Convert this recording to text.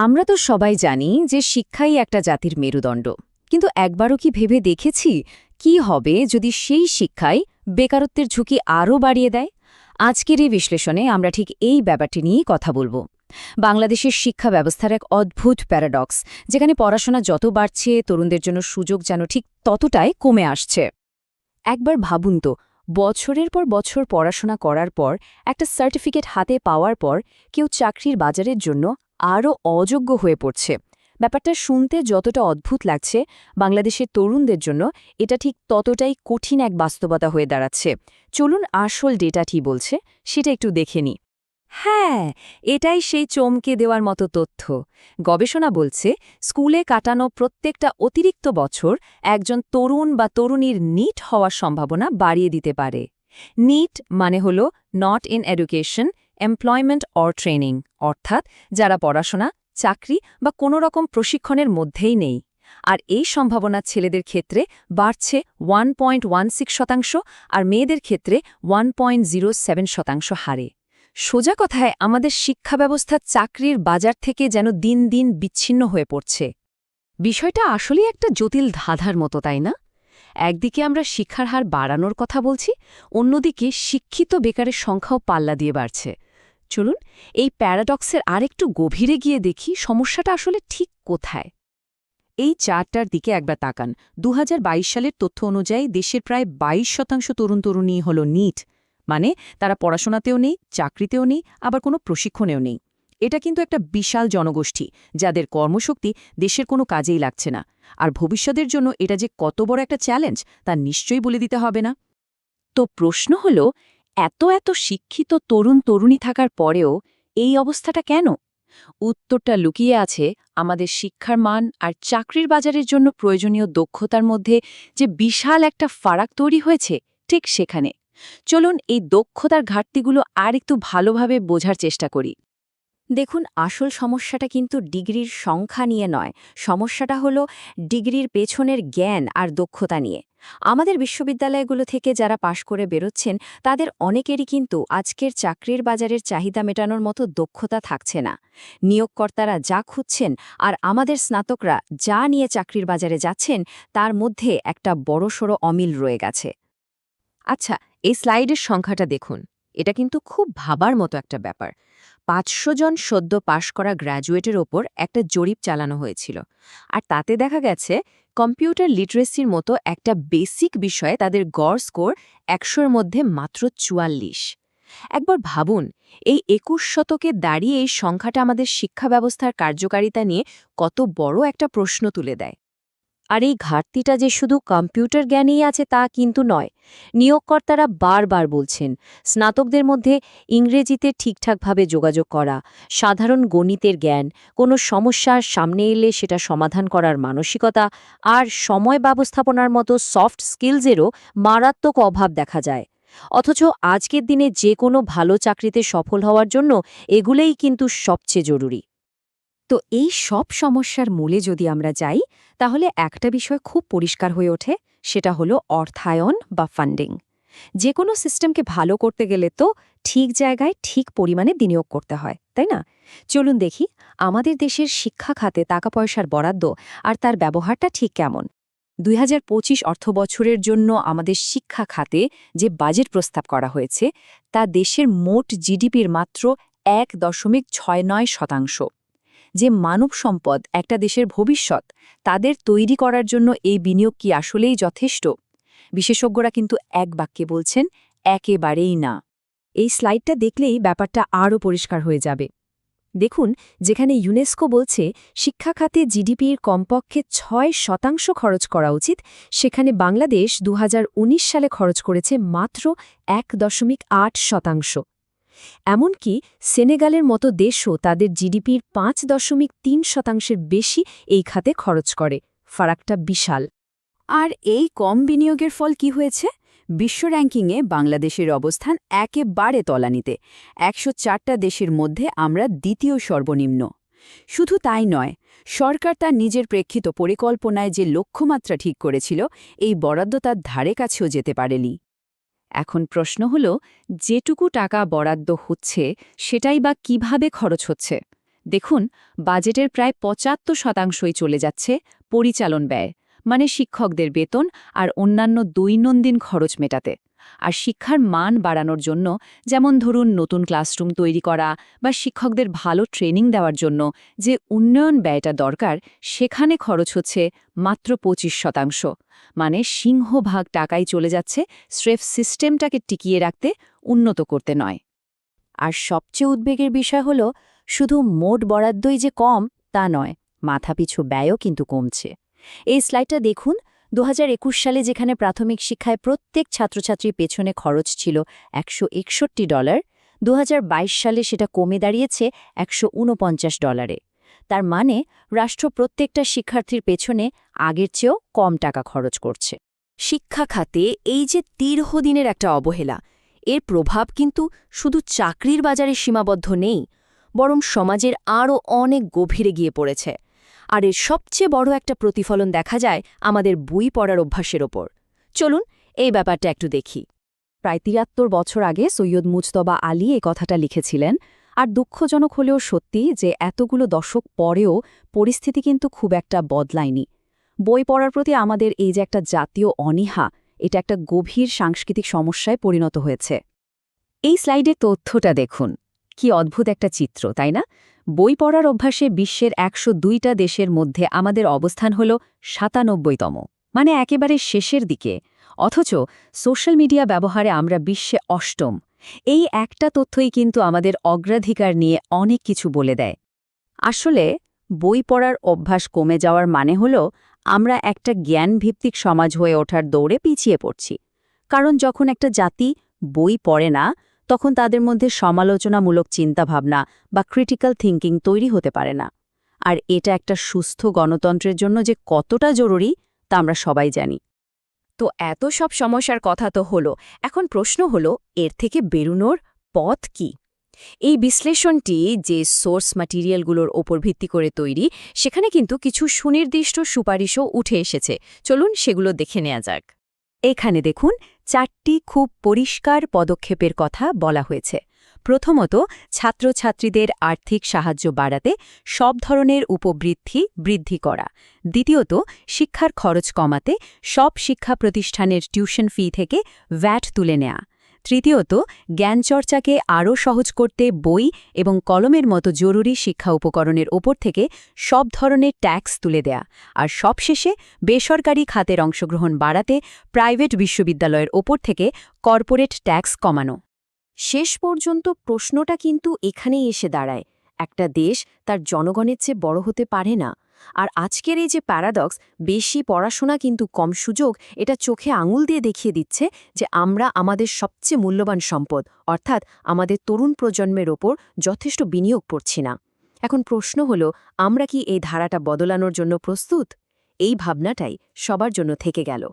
আমরা তো সবাই জানি যে শিক্ষাই একটা জাতির মেরুদণ্ড, কিন্তু একবারও কি ভেবে দেখেছি কি হবে যদি সেই শিক্ষাই বেকারত্বের ঝুঁকি আরও বাড়িয়ে দেয়? আজকের এই বিশ্লেষণে আমরা ঠিক এই ব্যাপারটি নিয়েই কথা বলবো। বাংলাদেশের শিক্ষা ব্যবস্থার এক অদ্ভুত প্যারাডক্স, যেখানে পড়াশোনা যত বাড়ছে তরুণদের জন্য সুযোগ যেন ঠিক ততটাই কমে আসছে। একবার ভাবুন তো, বছরের পর বছর পড়াশোনা করার পর একটা সার্টিফিকেট হাতে পাওয়ার পর কেউ চাকরির বাজারের জন্য আরও অযোগ্য হয়ে পড়ছে। ব্যাপারটা শুনতে যতটা অদ্ভুত লাগছে, বাংলাদেশের তরুণদের জন্য এটা ঠিক ততটাই কঠিন এক বাস্তবতা হয়ে দাঁড়াচ্ছে। চলুন আসল ডেটাটি বলছে সেটা একটু দেখে নিই। হ্যাঁ, এটাই সেই চমকে দেওয়ার মতো তথ্য। গবেষণা বলছে স্কুলে কাটানো প্রত্যেকটা অতিরিক্ত বছর একজন তরুণ বা তরুণীর নিট হওয়ার সম্ভাবনা বাড়িয়ে দিতে পারে। নিট মানে হল not in education, employment or training, অর্থাৎ যারা পড়াশোনা, চাকরি বা কোনো রকম প্রশিক্ষণের মধ্যেই নেই। আর এই সম্ভাবনা ছেলেদের ক্ষেত্রে বাড়ছে 1.16% আর মেয়েদের ক্ষেত্রে 1.07% হারে। সোজা কথায় আমাদের শিক্ষা ব্যবস্থা চাকরির বাজার থেকে যেন দিন দিন বিচ্ছিন্ন হয়ে পড়ছে। বিষয়টা আসলেই একটা জটিল ধাঁধার মতো, তাই না? একদিকে আমরা শিক্ষার হার বাড়ানোর কথা বলছি, অন্যদিকে শিক্ষিত বেকারের সংখ্যাও পাল্লা দিয়ে বাড়ছে। চলুন এই প্যারাডক্সের আরেকটু গভীরে গিয়ে দেখি সমস্যাটা আসলে ঠিক কোথায়। এই চারটার দিকে একবার তাকান। 2022 সালের তথ্য অনুযায়ী দেশের প্রায় 22% তরুণ তরুণী হল নিট, মানে তারা পড়াশোনাতেও নেই, চাকরিতেও নেই, আবার কোনো প্রশিক্ষণেও নেই। এটা কিন্তু একটা বিশাল জনগোষ্ঠী, যাদের কর্মশক্তি দেশের কোনো কাজেই লাগছে না। আর ভবিষ্যতের জন্য এটা যে কত বড় একটা চ্যালেঞ্জ তা নিশ্চয়ই বলে দিতে হবে না। তো প্রশ্ন হল, এত এত শিক্ষিত তরুণ তরুণী থাকার পরেও এই অবস্থাটা কেন? উত্তরটা লুকিয়ে আছে আমাদের শিক্ষার মান আর চাকরির বাজারের জন্য প্রয়োজনীয় দক্ষতার মধ্যে যে বিশাল একটা ফারাক তৈরি হয়েছে, ঠিক সেখানে। চলুন এই দক্ষতার ঘাটতিগুলো আর একটু ভালোভাবে বোঝার চেষ্টা করি। দেখুন, আসল সমস্যাটা কিন্তু ডিগ্রির সংখ্যা নিয়ে নয়, সমস্যাটা হলো ডিগ্রির পেছনের জ্ঞান আর দক্ষতা নিয়ে। আমাদের বিশ্ববিদ্যালয়গুলো থেকে যারা পাশ করে বেরোচ্ছেন তাদের অনেকেরই কিন্তু আজকের চাকরির বাজারের চাহিদা মেটানোর মতো দক্ষতা থাকছে না। নিয়োগকর্তারা যা খুঁজছেন আর আমাদের স্নাতকরা যা নিয়ে চাকরির বাজারে যাচ্ছেন তার মধ্যে একটা বড়সড় অমিল রয়ে গেছে। আচ্ছা, এই স্লাইডের সংখ্যাটা দেখুন। এটা কিন্তু খুব ভাবার মতো একটা ব্যাপার। 500 জন সদ্য পাশ করা গ্র্যাজুয়েটের ওপর একটা জরিপ চালানো হয়েছিল, আর তাতে দেখা গেছে কম্পিউটার লিটারেসির মতো একটা বেসিক বিষয়ে তাদের গড় স্কোর 100-র মধ্যে মাত্র 44। একবার ভাবুন, এই 21 শতকে দাঁড়িয়ে এই সংখ্যাটা আমাদের শিক্ষা ব্যবস্থার কার্যকারিতা নিয়ে কত বড় একটা প্রশ্ন তুলে দেয়। আর এই ঘাটতিটা যে শুধু কম্পিউটার জ্ঞানেই আছে তা কিন্তু নয়। নিয়োগকর্তারা বারবার বলছেন স্নাতকদের মধ্যে ইংরেজিতে ঠিকঠাকভাবে যোগাযোগ করা, সাধারণ গণিতের জ্ঞান, কোনো সমস্যার সামনে এলে সেটা সমাধান করার মানসিকতা আর সময় ব্যবস্থাপনার মতো সফট স্কিলসেরও মারাত্মক অভাব দেখা যায়। অথচ আজকের দিনে যে কোনো ভালো চাকরিতে সফল হওয়ার জন্য এগুলোই কিন্তু সবচেয়ে জরুরি। তো এই সব সমস্যার মূলে যদি আমরা যাই, তাহলে একটা বিষয় খুব পরিষ্কার হয়ে ওঠে, সেটা হলো অর্থায়ন বা ফান্ডিং। যে কোনো সিস্টেমকে ভালো করতে গেলে তো ঠিক জায়গায় ঠিক পরিমাণে বিনিয়োগ করতে হয়, তাই না? চলুন দেখি আমাদের দেশের শিক্ষা খাতে টাকা পয়সার বরাদ্দ আর তার ব্যবহারটা ঠিক কেমন। 2025 অর্থবছরের জন্য আমাদের শিক্ষা খাতে যে বাজেট প্রস্তাব করা হয়েছে তা দেশের মোট জিডিপির মাত্র 1.69%। যে মানব সম্পদ একটা দেশের ভবিষ্যৎ, তাদের তৈরি করার জন্য এই বিনিয়োগ কি আসলেই যথেষ্ট? বিশেষজ্ঞরা কিন্তু এক বাক্যে বলছেন, একেবারেই না। এই স্লাইডটা দেখলেই ব্যাপারটা আরও পরিষ্কার হয়ে যাবে। দেখুন, যেখানে ইউনেস্কো বলছে শিক্ষা খাতে জিডিপির কমপক্ষে 6% খরচ করা উচিত, সেখানে বাংলাদেশ 2019 সালে খরচ করেছে মাত্র 1.8%। এমনকি সেনেগালের মতো দেশও তাদের জিডিপির 5.3% বেশি এই খাতে খরচ করে। ফারাকটা বিশাল। আর এই কম বিনিয়োগের ফল কি হয়েছে? বিশ্ব র্যাঙ্কিংয়ে বাংলাদেশের অবস্থান একেবারে তলানিতে। 104টা দেশের মধ্যে আমরা দ্বিতীয় সর্বনিম্ন। শুধু তাই নয়, সরকার তার নিজের প্রেক্ষিত পরিকল্পনায় যে লক্ষ্যমাত্রা ঠিক করেছিল, এই বরাদ্দ তার ধারে কাছেও যেতে পারেনি। এখন প্রশ্ন হল, যেটুকু টাকা বরাদ্দ হচ্ছে সেটাই বা কিভাবে খরচ হচ্ছে? দেখুন, বাজেটের প্রায় ৭৫% চলে যাচ্ছে পরিচালন ব্যয়, মানে শিক্ষকদের বেতন আর অন্যান্য দৈনন্দিন খরচ মেটাতে। আর শিক্ষার মান বাড়ানোর জন্য, যেমন ধরুন নতুন ক্লাসরুম তৈরি করা বা শিক্ষকদের ভালো ট্রেনিং দেওয়ার জন্য যে উন্নয়ন ব্যয়টা দরকার, সেখানে খরচ হচ্ছে মাত্র ২৫%। মানে সিংহভাগ টাকাই চলে যাচ্ছে স্রেফ সিস্টেমটাকে টিকিয়ে রাখতে, উন্নত করতে নয়। আর সবচেয়ে উদ্বেগের বিষয় হল, শুধু মোট বরাদ্দই যে কম তা নয়, মাথাপিছু ব্যয়ও কিন্তু কমছে। এই স্লাইডটা দেখুন, ২০২১ সালে যেখানে প্রাথমিক শিক্ষায় প্রত্যেক ছাত্রছাত্রীর পেছনে খরচ ছিল $১৬১, ২০২২ সালে সেটা কমে দাঁড়িয়েছে $১৪৯। তার মানে রাষ্ট্র প্রত্যেকটা শিক্ষার্থীর পেছনে আগের চেয়েও কম টাকা খরচ করছে। শিক্ষা খাতে এই যে দীর্ঘদিনের একটা অবহেলা, এর প্রভাব কিন্তু শুধু চাকরির বাজারে সীমাবদ্ধ নেই, বরং সমাজের আরও অনেক গভীরে গিয়ে পড়েছে। আর এর সবচেয়ে বড় একটা প্রতিফলন দেখা যায় আমাদের বই পড়ার অভ্যাসের ওপর। চলুন এই ব্যাপারটা একটু দেখি। প্রায় ৭৩ বছর আগে সৈয়দ মুজতবা আলী এই কথাটা লিখেছিলেন। আর দুঃখজনক হলেও সত্যি যে এতগুলো দশক পরেও পরিস্থিতি কিন্তু খুব একটা বদলায়নি। বই পড়ার প্রতি আমাদের এই যে একটা জাতীয় অনীহা, এটা একটা গভীর সাংস্কৃতিক সমস্যায় পরিণত হয়েছে। এই স্লাইডে তথ্যটা দেখুন, কি অদ্ভুত একটা চিত্র, তাই না? বই পড়ার অভ্যাসে বিশ্বের ১০২টা দেশের মধ্যে আমাদের অবস্থান হল ৯৭তম, মানে একেবারে শেষের দিকে। অথচ সোশ্যাল মিডিয়া ব্যবহারে আমরা বিশ্বে অষ্টম। এই একটা তথ্যই কিন্তু আমাদের অগ্রাধিকার নিয়ে অনেক কিছু বলে দেয়। আসলে বই পড়ার অভ্যাস কমে যাওয়ার মানে হল আমরা একটা জ্ঞানভিত্তিক সমাজ হয়ে ওঠার দৌড়ে পিছিয়ে পড়ছি। কারণ যখন একটা জাতি বই পড়ে না, তখন তাদের মধ্যে সমালোচনামূলক চিন্তাভাবনা বা ক্রিটিক্যাল থিঙ্কিং তৈরি হতে পারে না। আর এটা একটা সুস্থ গণতন্ত্রের জন্য যে কতটা জরুরি তা আমরা সবাই জানি। তো এত সব সমস্যার কথা তো হলো, এখন প্রশ্ন হলো এর থেকে বেরোনোর পথ কি? এই বিশ্লেষণটি যে সোর্স ম্যাটেরিয়ালগুলোর ওপর ভিত্তি করে তৈরি, সেখানে কিন্তু কিছু সুনির্দিষ্ট সুপারিশও উঠে এসেছে। চলুন সেগুলো দেখে নেওয়া যাক। এখানে দেখুন ৪টি খুব পরিষ্কার পদক্ষেপের কথা বলা হয়েছে। প্রথমত, ছাত্রছাত্রীদের আর্থিক সাহায্য বাড়াতে সব ধরনের উপবৃত্তি বৃদ্ধি করা। দ্বিতীয়ত, শিক্ষার খরচ কমাতে সব শিক্ষা প্রতিষ্ঠানের টিউশন ফি থেকে ভ্যাট তুলে নেয়া। তৃতীয়ত, জ্ঞানচর্চাকে আরও সহজ করতে বই এবং কলমের মতো জরুরি শিক্ষা উপকরণের ওপর থেকে সব ধরনের ট্যাক্স তুলে দেয়া। আর সবশেষে, বেসরকারি খাতের অংশগ্রহণ বাড়াতে প্রাইভেট বিশ্ববিদ্যালয়ের ওপর থেকে কর্পোরেট ট্যাক্স কমানো। শেষ পর্যন্ত প্রশ্নটা কিন্তু এখানেই এসে দাঁড়ায়, একটা দেশ তার জনগণের চেয়ে বড় হতে পারে না। আর আজকের এই যে প্যারাডক্স, বেশি পড়াশোনা কিন্তু কম সুযোগ, এটা চোখে আঙুল দিয়ে দেখিয়ে দিচ্ছে যে আমরা আমাদের সবচেয়ে মূল্যবান সম্পদ, অর্থাৎ আমাদের তরুণ প্রজন্মের ওপর যথেষ্ট বিনিয়োগ করছি না। এখন প্রশ্ন হলো, আমরা কি এই ধারাটা বদলানোর জন্য প্রস্তুত? এই ভাবনাটাই সবার জন্য থেকে গেল।